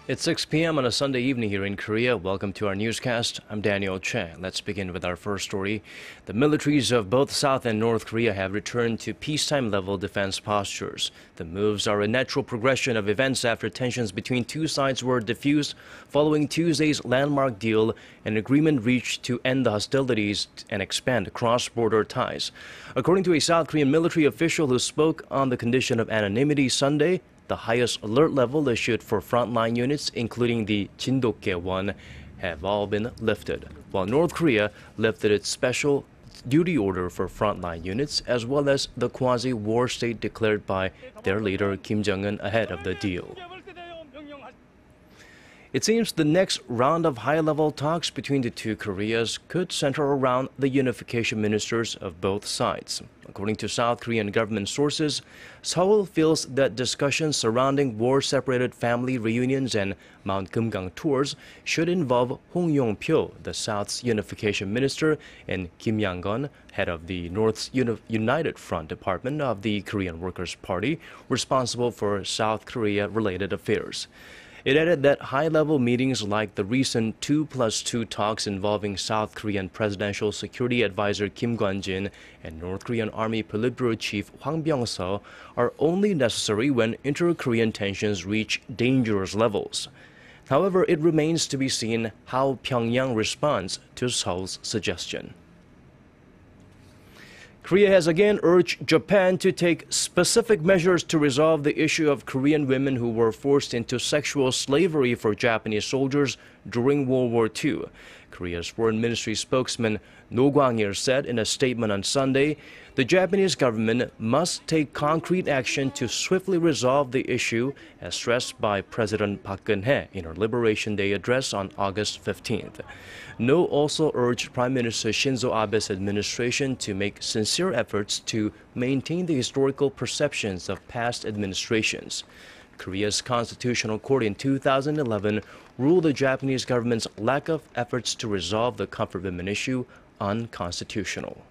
It's 6 p.m. on a Sunday evening here in Korea. Welcome to our newscast. I'm Daniel Choy. Let's begin with our first story. The militaries of both South and North Korea have returned to peacetime level defense postures. The moves are a natural progression of events after tensions between two sides were diffused following Tuesday's landmark deal, an agreement reached to end the hostilities and expand cross-border ties. According to a South Korean military official who spoke on the condition of anonymity Sunday, the highest alert level issued for frontline units, including the Jindokgae one, have all been lifted, while North Korea lifted its special duty order for frontline units, as well as the quasi-war state declared by their leader Kim Jong-un ahead of the deal. It seems the next round of high-level talks between the two Koreas could center around the unification ministers of both sides. According to South Korean government sources, Seoul feels that discussions surrounding war-separated family reunions and Mount Kumgang tours should involve Hong Yong-pyo, the South's unification minister, and Kim Yang-gun, head of the North's United Front Department of the Korean Workers' Party, responsible for South Korea-related affairs. It added that high-level meetings like the recent 2+2 talks involving South Korean Presidential Security Advisor Kim Kwon-jin and North Korean Army Politburo Chief Hwang Byung-seo are only necessary when inter-Korean tensions reach dangerous levels. However, it remains to be seen how Pyongyang responds to Seoul's suggestion. Korea has again urged Japan to take specific measures to resolve the issue of Korean women who were forced into sexual slavery for Japanese soldiers during World War II. Korea's Foreign Ministry spokesman No Kwang-il said in a statement on Sunday, the Japanese government must take concrete action to swiftly resolve the issue, as stressed by President Park Geun-hye in her Liberation Day address on August 15th. No also urged Prime Minister Shinzo Abe's administration to make sincere efforts to maintain the historical perceptions of past administrations. Korea's Constitutional Court in 2011 ruled the Japanese government's lack of efforts to resolve the comfort women issue unconstitutional.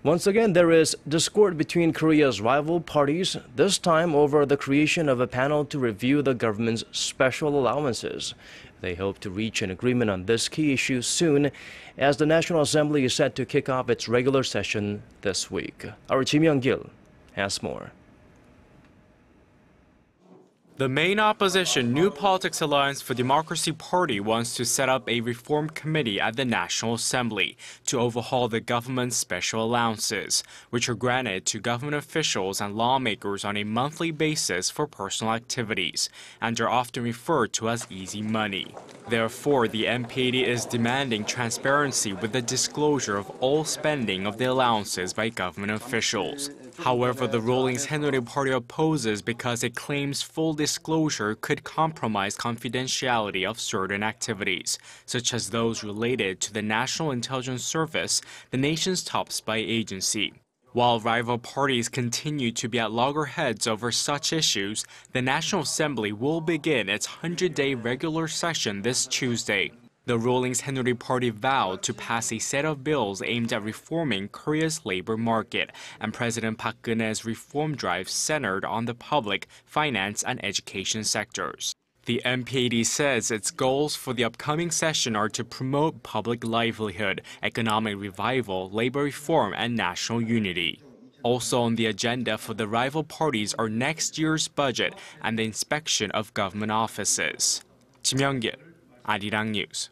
Once again, there is discord between Korea's rival parties, this time over the creation of a panel to review the government's special allowances. They hope to reach an agreement on this key issue soon, as the National Assembly is set to kick off its regular session this week. Our Kim Young-gil has more. The main opposition New Politics Alliance for Democracy Party wants to set up a reform committee at the National Assembly to overhaul the government's special allowances, which are granted to government officials and lawmakers on a monthly basis for personal activities, and are often referred to as easy money. Therefore, the NPD is demanding transparency with the disclosure of all spending of the allowances by government officials. However, the ruling Saenuri Party opposes because it claims full disclosure could compromise confidentiality of certain activities, such as those related to the National Intelligence Service, the nation's top spy agency. While rival parties continue to be at loggerheads over such issues, the National Assembly will begin its 100-day regular session this Tuesday. The ruling Saenuri Party vowed to pass a set of bills aimed at reforming Korea's labor market, and President Park Geun-hye's reform drive centered on the public, finance, and education sectors. The NPD says its goals for the upcoming session are to promote public livelihood, economic revival, labor reform, and national unity. Also on the agenda for the rival parties are next year's budget and the inspection of government offices. Kim Young-gil, Arirang News.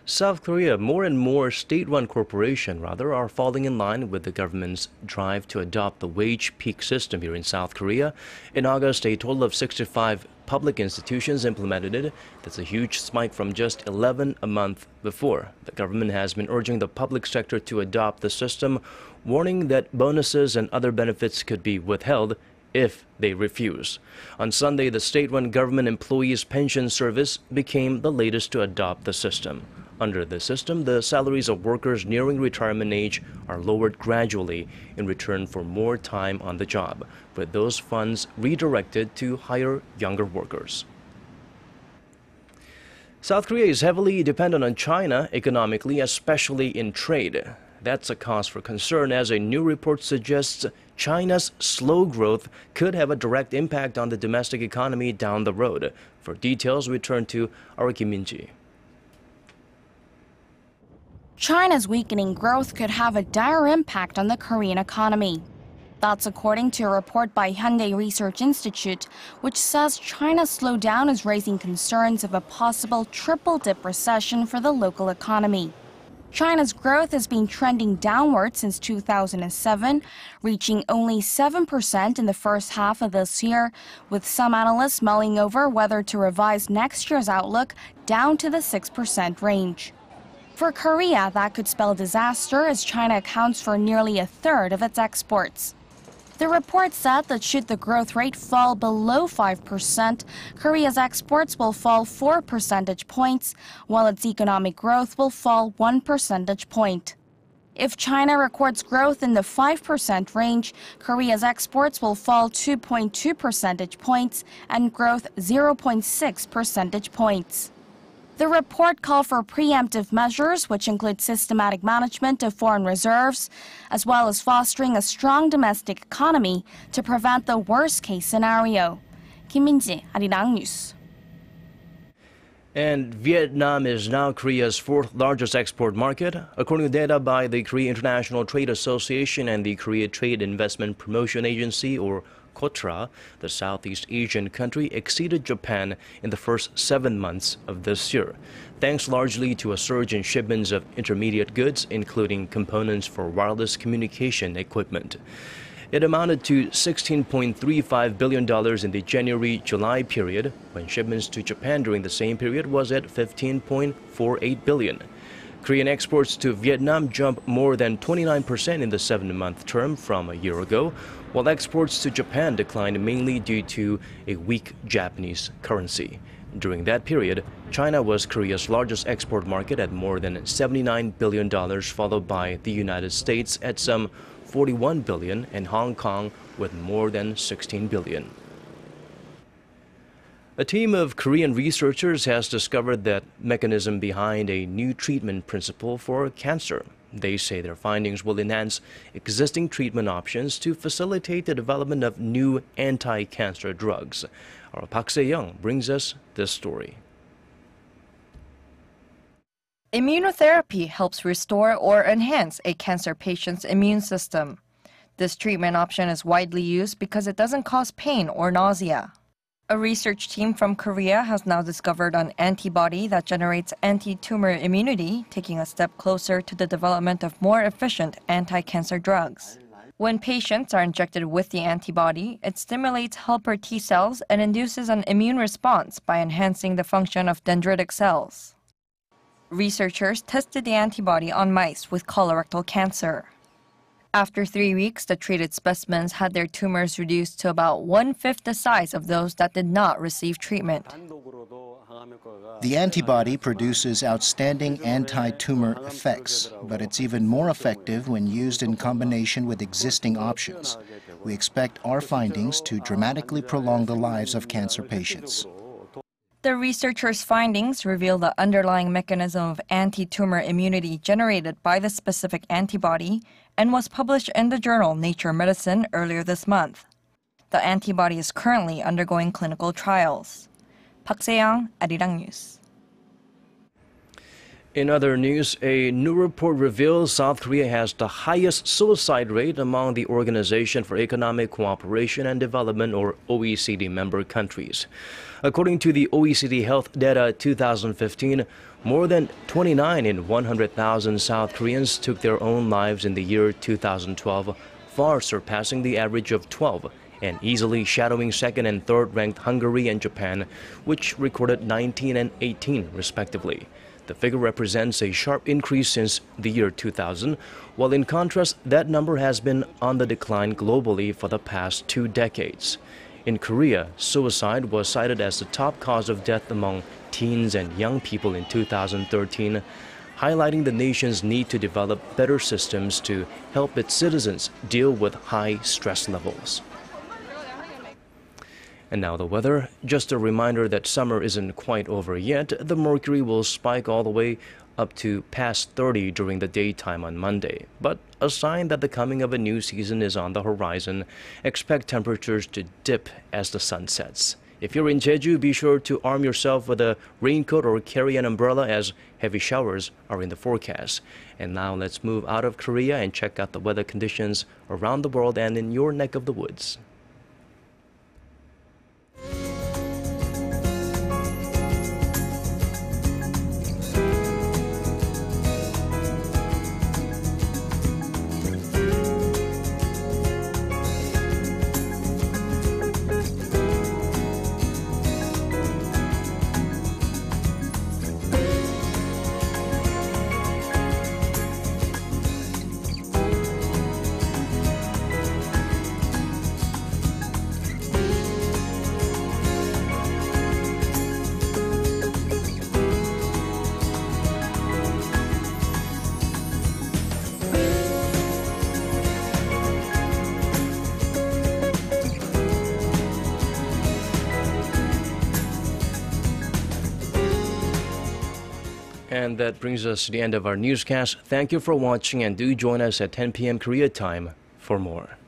South Korea, more and more state-run corporations, are falling in line with the government's drive to adopt the wage peak system here in South Korea. In August, a total of 65 public institutions implemented it. That's a huge spike from just 11 a month before. The government has been urging the public sector to adopt the system, warning that bonuses and other benefits could be withheld if they refuse. On Sunday, the state-run government employees' pension service became the latest to adopt the system. Under the system, the salaries of workers nearing retirement age are lowered gradually in return for more time on the job, with those funds redirected to hire younger workers. South Korea is heavily dependent on China economically, especially in trade. That's a cause for concern, as a new report suggests China's slow growth could have a direct impact on the domestic economy down the road. For details, we turn to our Kim Min-ji. China's weakening growth could have a dire impact on the Korean economy. That's according to a report by Hyundai Research Institute, which says China's slowdown is raising concerns of a possible triple-dip recession for the local economy. China's growth has been trending downward since 2007, reaching only 7% in the first half of this year, with some analysts mulling over whether to revise next year's outlook down to the 6% range. For Korea, that could spell disaster, as China accounts for nearly a third of its exports. The report said that should the growth rate fall below 5%, Korea's exports will fall 4 percentage points, while its economic growth will fall 1 percentage point. If China records growth in the 5% range, Korea's exports will fall 2.2 percentage points and growth 0.6 percentage points. The report called for preemptive measures, which include systematic management of foreign reserves, as well as fostering a strong domestic economy to prevent the worst-case scenario. Kim Min-ji, Arirang News. And Vietnam is now Korea's fourth largest export market. According to data by the Korea International Trade Association and the Korea Trade Investment Promotion Agency, or KOTRA, the Southeast Asian country exceeded Japan in the first 7 months of this year, thanks largely to a surge in shipments of intermediate goods, including components for wireless communication equipment. It amounted to $16.35 billion in the January-July period, when shipments to Japan during the same period was at $15.48 billion. Korean exports to Vietnam jumped more than 29% in the 7-month term from a year ago, while exports to Japan declined mainly due to a weak Japanese currency. During that period, China was Korea's largest export market at more than $79 billion, followed by the United States at some $41 billion and Hong Kong with more than $16 billion. A team of Korean researchers has discovered the mechanism behind a new treatment principle for cancer. They say their findings will enhance existing treatment options to facilitate the development of new anti-cancer drugs. Our Park Se-young brings us this story. Immunotherapy helps restore or enhance a cancer patient's immune system. This treatment option is widely used because it doesn't cause pain or nausea. A research team from Korea has now discovered an antibody that generates anti-tumor immunity, taking a step closer to the development of more efficient anti-cancer drugs. When patients are injected with the antibody, it stimulates helper T cells and induces an immune response by enhancing the function of dendritic cells. Researchers tested the antibody on mice with colorectal cancer. After 3 weeks, the treated specimens had their tumors reduced to about 1/5 the size of those that did not receive treatment. The antibody produces outstanding anti-tumor effects, but it's even more effective when used in combination with existing options. We expect our findings to dramatically prolong the lives of cancer patients. The researchers' findings reveal the underlying mechanism of anti-tumor immunity generated by the specific antibody and was published in the journal Nature Medicine earlier this month. The antibody is currently undergoing clinical trials. Park Se-young, Arirang News. In other news, a new report reveals South Korea has the highest suicide rate among the Organization for Economic Cooperation and Development, or OECD, member countries. According to the OECD Health Data 2015, more than 29 in 100,000 South Koreans took their own lives in the year 2012, far surpassing the average of 12, and easily shadowing second and third-ranked Hungary and Japan, which recorded 19 and 18, respectively. The figure represents a sharp increase since the year 2000, while in contrast, that number has been on the decline globally for the past 2 decades. In Korea, suicide was cited as the top cause of death among teens and young people in 2013, highlighting the nation's need to develop better systems to help its citizens deal with high stress levels. And now the weather. Just a reminder that summer isn't quite over yet. The mercury will spike all the way up to past 30 during the daytime on Monday. But a sign that the coming of a new season is on the horizon. Expect temperatures to dip as the sun sets. If you're in Jeju, be sure to arm yourself with a raincoat or carry an umbrella as heavy showers are in the forecast. And now let's move out of Korea and check out the weather conditions around the world and in your neck of the woods. And that brings us to the end of our newscast. Thank you for watching and do join us at 10 p.m. Korea time for more.